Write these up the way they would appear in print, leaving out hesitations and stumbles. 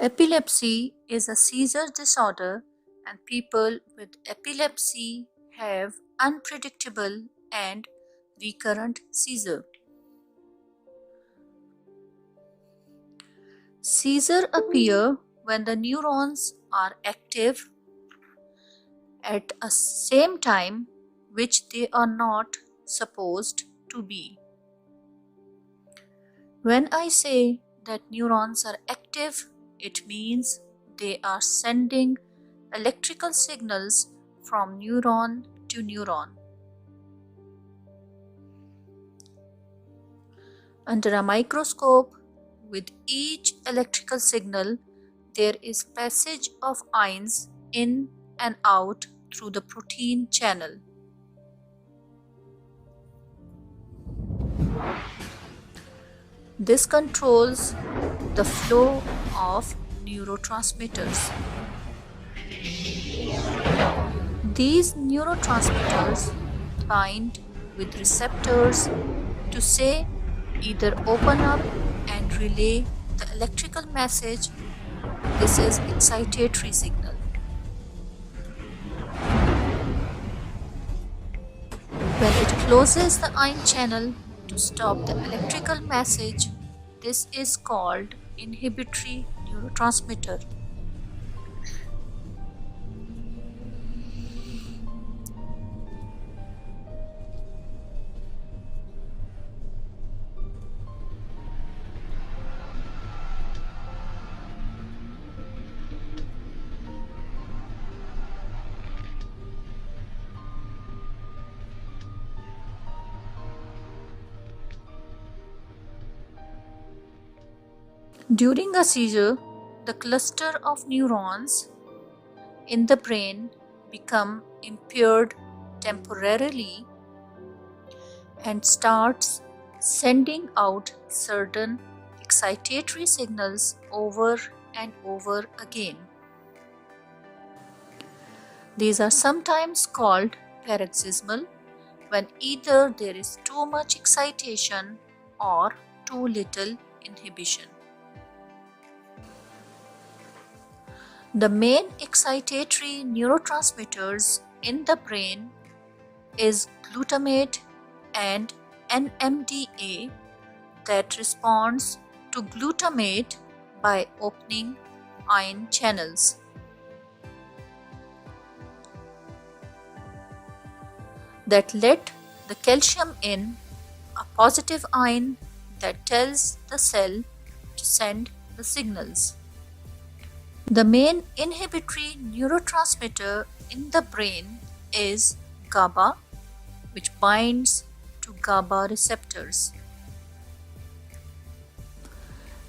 Epilepsy is a seizure disorder, and people with epilepsy have unpredictable and recurrent seizure. Seizures appear when the neurons are active at a same time which they are not supposed to be. When I say that neurons are active, it means they are sending electrical signals from neuron to neuron. Under a microscope, with each electrical signal, there is passage of ions in and out through the protein channel. This controls the flow of neurotransmitters. These neurotransmitters bind with receptors to say either open up and relay the electrical message. This is excitatory signal. When it closes the ion channel to stop the electrical message, this is called inhibitory neurotransmitter. During a seizure, the cluster of neurons in the brain become impaired temporarily and starts sending out certain excitatory signals over and over again. These are sometimes called paroxysmal, when either there is too much excitation or too little inhibition. The main excitatory neurotransmitters in the brain is glutamate and NMDA that responds to glutamate by opening ion channels. That let the calcium in, a positive ion that tells the cell to send the signals. The main inhibitory neurotransmitter in the brain is GABA, which binds to GABA receptors,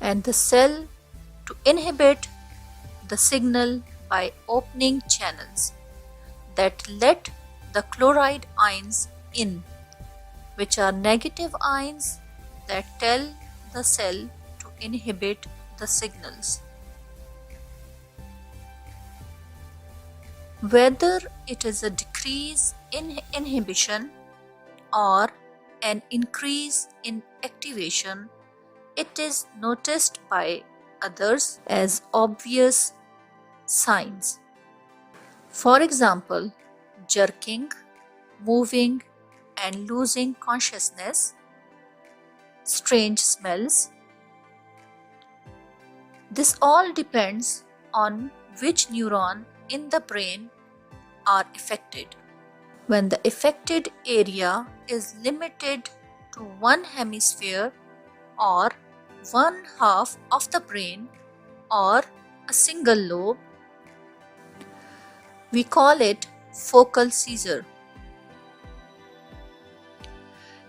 and the cell to inhibit the signal by opening channels that let the chloride ions in, which are negative ions that tell the cell to inhibit the signals. Whether it is a decrease in inhibition or an increase in activation, it is noticed by others as obvious signs. For example, jerking, moving and losing consciousness, strange smells. This all depends on which neuron in the brain are affected. When the affected area is limited to one hemisphere or one half of the brain or a single lobe, we call it focal seizure.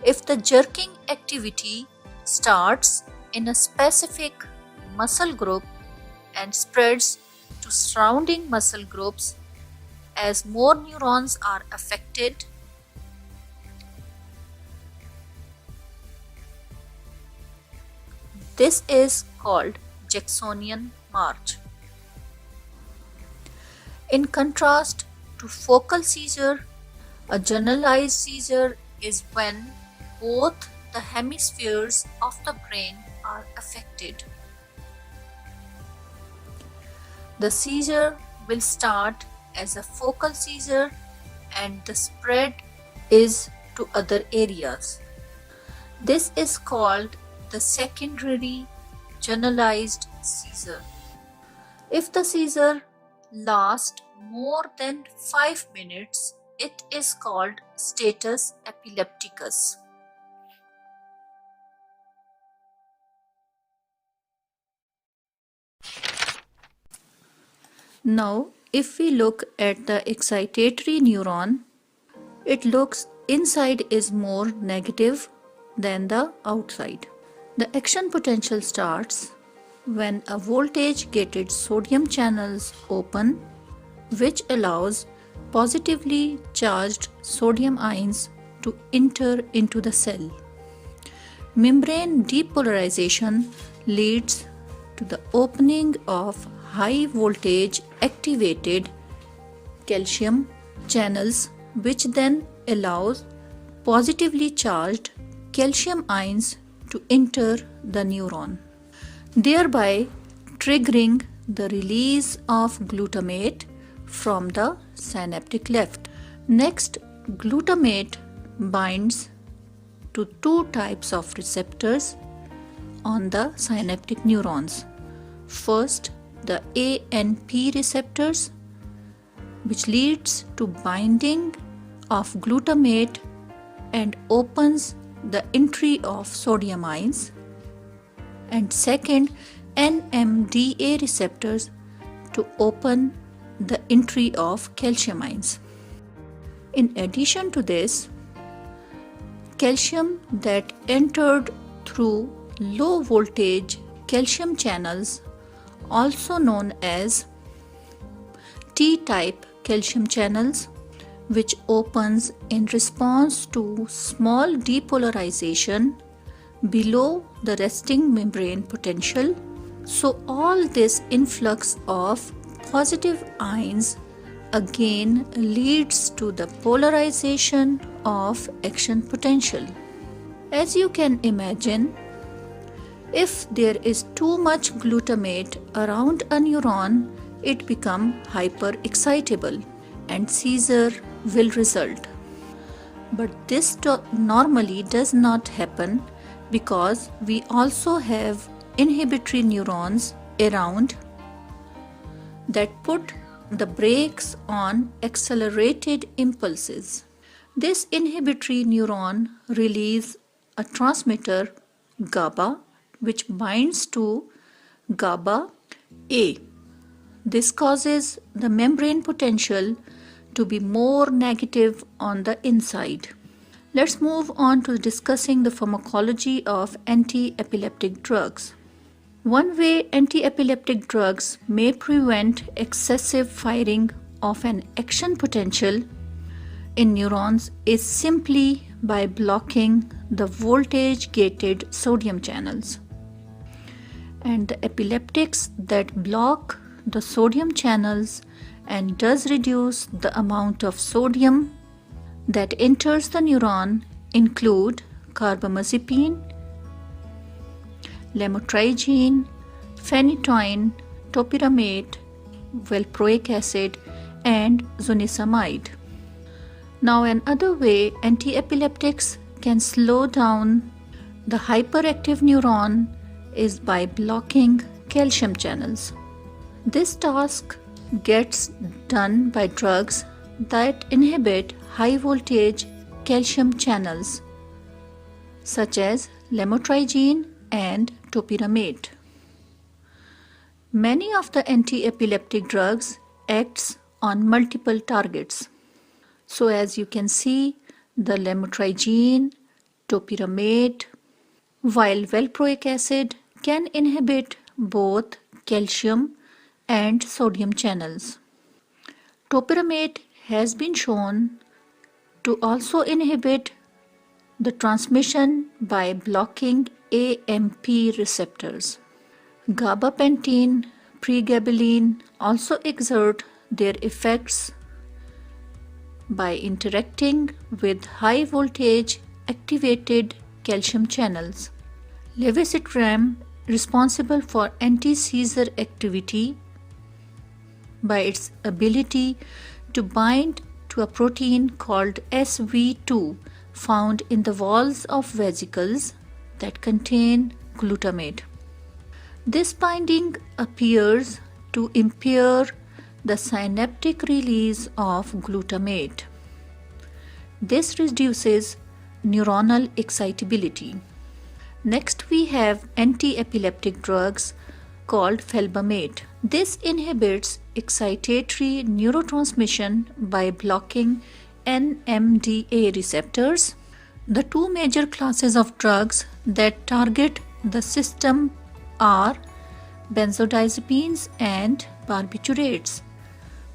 If the jerking activity starts in a specific muscle group and spreads to surrounding muscle groups as more neurons are affected, this is called Jacksonian march. In contrast to focal seizure, a generalized seizure is when both the hemispheres of the brain are affected. The seizure will start as a focal seizure and the spread is to other areas. This is called the secondary generalized seizure. If the seizure lasts more than 5 minutes, it is called status epilepticus. Now, if we look at the excitatory neuron, it looks inside is more negative than the outside. The action potential starts when a voltage gated sodium channels open, which allows positively charged sodium ions to enter into the cell. Membrane depolarization leads to the opening of high voltage activated calcium channels, which then allows positively charged calcium ions to enter the neuron, thereby triggering the release of glutamate from the synaptic cleft. Next, glutamate binds to two types of receptors on the synaptic neurons. First, the ANP receptors, which leads to binding of glutamate and opens the entry of sodium ions. And second, NMDA receptors to open the entry of calcium ions. In addition to this, calcium that entered through low voltage calcium channels, also known as T-type calcium channels, which opens in response to small depolarization below the resting membrane potential. So all this influx of positive ions again leads to the polarization of action potential. As you can imagine, if there is too much glutamate around a neuron, it becomes hyperexcitable and seizure will result. But this normally does not happen because we also have inhibitory neurons around that put the brakes on accelerated impulses. This inhibitory neuron releases a transmitter GABA, which binds to GABA A. This causes the membrane potential to be more negative on the inside. Let's move on to discussing the pharmacology of anti-epileptic drugs. One way anti-epileptic drugs may prevent excessive firing of an action potential in neurons is simply by blocking the voltage-gated sodium channels. And the epileptics that block the sodium channels and does reduce the amount of sodium that enters the neuron include carbamazepine, lamotrigine, phenytoin, topiramate, valproic acid, and zonisamide. Now, another way anti-epileptics can slow down the hyperactive neuron is by blocking calcium channels. This task gets done by drugs that inhibit high voltage calcium channels such as lamotrigine and topiramate. Many of the anti-epileptic drugs acts on multiple targets. So as you can see, the lamotrigine, topiramate, while valproic acid can inhibit both calcium and sodium channels. Topiramate has been shown to also inhibit the transmission by blocking AMP receptors. Gabapentin, pregabalin also exert their effects by interacting with high voltage activated calcium channels. Levetiracetam, responsible for anti-seizure activity, by its ability to bind to a protein called SV2 found in the walls of vesicles that contain glutamate. This binding appears to impair the synaptic release of glutamate. This reduces neuronal excitability. Next, we have anti-epileptic drugs called felbamate. This inhibits excitatory neurotransmission by blocking NMDA receptors. The two major classes of drugs that target the system are benzodiazepines and barbiturates,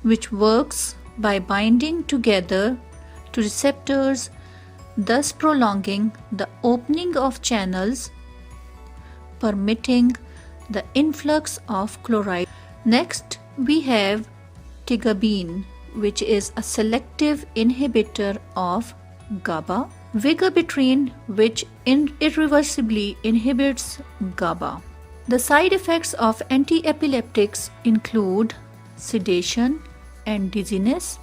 which works by binding together to receptors, thus prolonging the opening of channels, permitting the influx of chloride. Next, we have tigabine, which is a selective inhibitor of GABA, vigabatrin, which irreversibly inhibits GABA. The side effects of anti-epileptics include sedation and dizziness,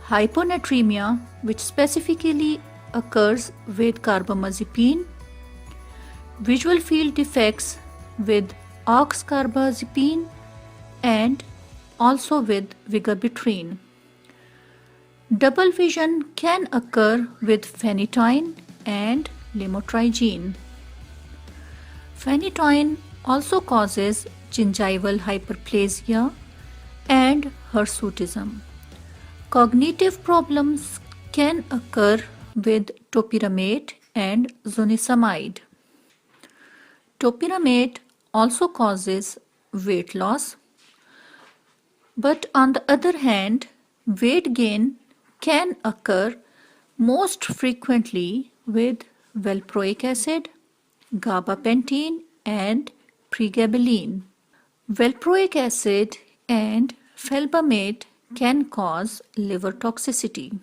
hyponatremia, which specifically occurs with carbamazepine, visual field defects with oxcarbazepine, and also with vigabatrin. Double vision can occur with phenytoin and lamotrigine. Phenytoin also causes gingival hyperplasia and hirsutism. Cognitive problems can occur with topiramate and zonisamide. Topiramate also causes weight loss, but on the other hand, weight gain can occur most frequently with valproic acid, gabapentin, and pregabalin. Valproic acid and felbamate can cause liver toxicity.